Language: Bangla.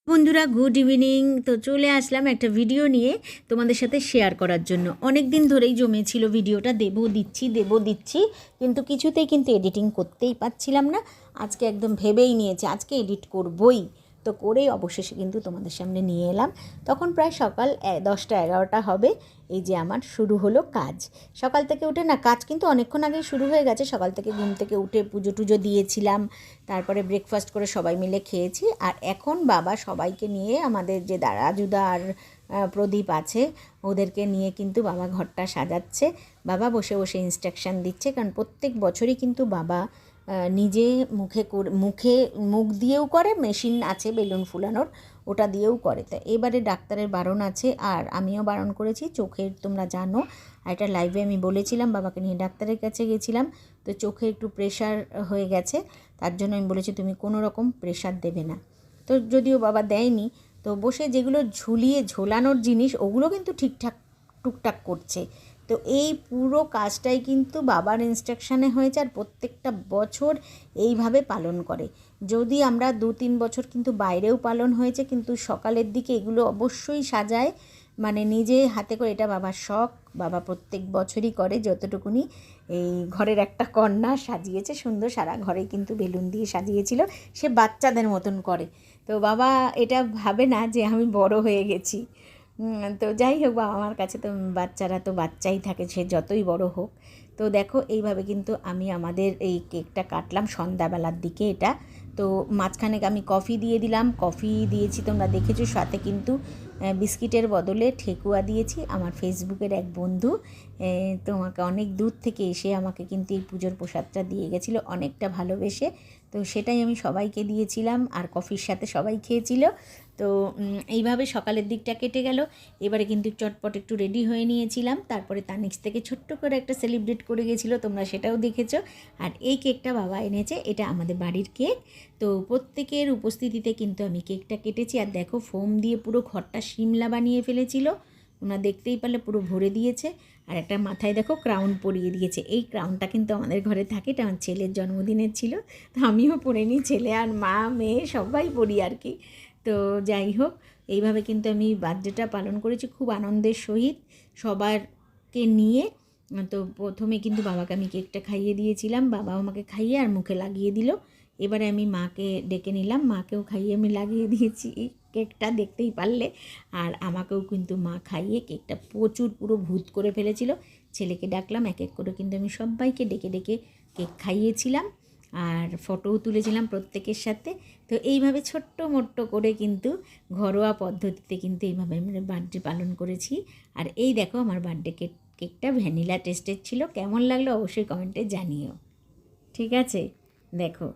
বন্ধুরা গুড ইভিনিং। তো চলে আসলাম একটা ভিডিও নিয়ে তোমাদের সাথে শেয়ার করার জন্য। অনেক দিন ধরেই জমেছিল ভিডিওটা, দেবো দিচ্ছি কিন্তু কিছুতেই এডিটিং করতেই পারছিলাম না। আজকে একদম ভেবেই নিয়েছি আজকে এডিট করবই, তো করেই অবশেষে কিন্তু তোমাদের সামনে নিয়ে এলাম। তখন প্রায় সকাল 10টা-11টা হবে। এই যে আমার শুরু হলো কাজ। সকাল থেকে উঠে না, কাজ কিন্তু অনেকক্ষণ আগেই শুরু হয়ে গেছে। সকাল থেকে ঘুম থেকে উঠে পুজো টুজো দিয়েছিলাম, তারপরে ব্রেকফাস্ট করে সবাই মিলে খেয়েছি। আর এখন বাবা সবাইকে নিয়ে, আমাদের যে রাজুদা আর প্রদীপ আছে ওদেরকে নিয়ে কিন্তু বাবা ঘরটা সাজাচ্ছে। বাবা বসে বসে ইনস্ট্রাকশান দিচ্ছে, কারণ প্রত্যেক বছরই কিন্তু বাবা নিজে মুখ দিয়েও করে, মেশিন আছে বেলুন ফুলানোর, ওটা দিয়েও করে। তা এবারে ডাক্তারের বারণ আছে, আর আমিও বারণ করেছি। চোখের তোমরা জানো, আর এটা লাইভে আমি বলেছিলাম, বাবাকে নিয়ে ডাক্তারের কাছে গেছিলাম, তো চোখে একটু প্রেশার হয়ে গেছে। তার জন্য আমি বলেছি তুমি কোনো রকম প্রেশার দেবে না। তো যদিও বাবা দেয়নি, তো বসে যেগুলো ঝোলানোর জিনিস ওগুলো কিন্তু ঠিকঠাক টুকটাক করছে। তো এই পুরো কাজটাই কিন্তু বাবার ইনস্ট্রাকশানে হয়েছে, আর প্রত্যেকটা বছর এইভাবে পালন করে। যদি আমরা 2-3 বছর কিন্তু বাইরেও পালন হয়েছে, কিন্তু সকালের দিকে এগুলো অবশ্যই সাজায়, মানে নিজে হাতে করে। এটা বাবার শখ, বাবা প্রত্যেক বছরই করে। যতটুকুনি এই ঘরের একটা কর্নার সাজিয়েছে সুন্দর, সারা ঘরে কিন্তু বেলুন দিয়ে সাজিয়েছিল, সে বাচ্চাদের মতন করে। তো বাবা এটা ভাবে না যে আমি বড় হয়ে গেছি। তো যাই হোক, বাবা আমার কাছে তো বাচ্চারা তো বাচ্চাই থাকে, সে যতই বড় হোক। তো দেখো এইভাবে কিন্তু আমি আমাদের এই কেকটা কাটলাম সন্ধ্যাবেলার দিকে। এটা তো মাঝখানে আমি কফি দিয়ে দিলাম, কফি দিয়েছি তোমরা দেখেছো, সাথে কিন্তু বিস্কিটের বদলে ঠেকুয়া দিয়েছি। আমার ফেসবুকের এক বন্ধু তোমাকে অনেক দূর থেকে এসে আমাকে কিন্তু এই পুজোর প্রসাদটা দিয়ে গেছিলো, অনেকটা ভালোবেসে। তো সেটাই আমি সবাইকে দিয়েছিলাম, আর কফির সাথে সবাই খেয়েছিল। তো এইভাবে সকালের দিকটা কেটে গেল। এবারে কিন্তু চটপট একটু রেডি হয়ে নিয়েছিলাম, তারপরে তানিক্স থেকে ছোট্ট করে একটা সেলিব্রেট করে গেছিলো, তোমরা সেটাও দেখেছো। আর এই কেকটা বাবা এনেছে, এটা আমাদের বাড়ির কেক। তো প্রত্যেকের উপস্থিতিতে কিন্তু আমি কেকটা কেটেছি। আর দেখো ফোম দিয়ে পুরো ঘরটা শিমলা বানিয়ে ফেলেছিল, তোমরা দেখতেই পারলে পুরো ভরে দিয়েছে। আর একটা মাথায় দেখো ক্রাউন পরিয়ে দিয়েছে। এই ক্রাউনটা কিন্তু আমাদের ঘরে থাকে, এটা আমার ছেলের জন্মদিনের ছিল, তো আমিও পরে নিই, ছেলে আর মা মেয়ে সবাই পরি আর কি। তো যাই হোক, এইভাবে কিন্তু আমি বার্থডেটা পালন করেছি খুব আনন্দের সহিত সবারকে নিয়ে। তো প্রথমে কিন্তু বাবাকে আমি কেকটা খাইয়ে দিয়েছিলাম, বাবাও আমাকে খাইয়ে আর মুখে লাগিয়ে দিল। এবারে আমি মাকে ডেকে নিলাম, মাকেও খাইয়ে আমি লাগিয়ে দিয়েছি কেকটা, দেখতেই পারলে। আর আমাকেও কিন্তু মা খাইয়ে কেকটা প্রচুর পুরো ভূত করে ফেলেছিল। ছেলেকে ডাকলাম, এক এক করে কিন্তু আমি সবাইকে ডেকে ডেকে কেক খাইয়েছিলাম, আর ফটোও তুলেছিলাম প্রত্যেকের সাথে। তো এইভাবে ছোট্ট মোট্ট করে কিন্তু ঘরোয়া পদ্ধতিতে কিন্তু এইভাবে আমরা বার্থডে পালন করেছি। আর এই দেখো আমার বার্থডে কেকটা ভ্যানিলা টেস্টের ছিল, কেমন লাগলো অবশ্যই কমেন্টে জানিও। ঠিক আছে, দেখো।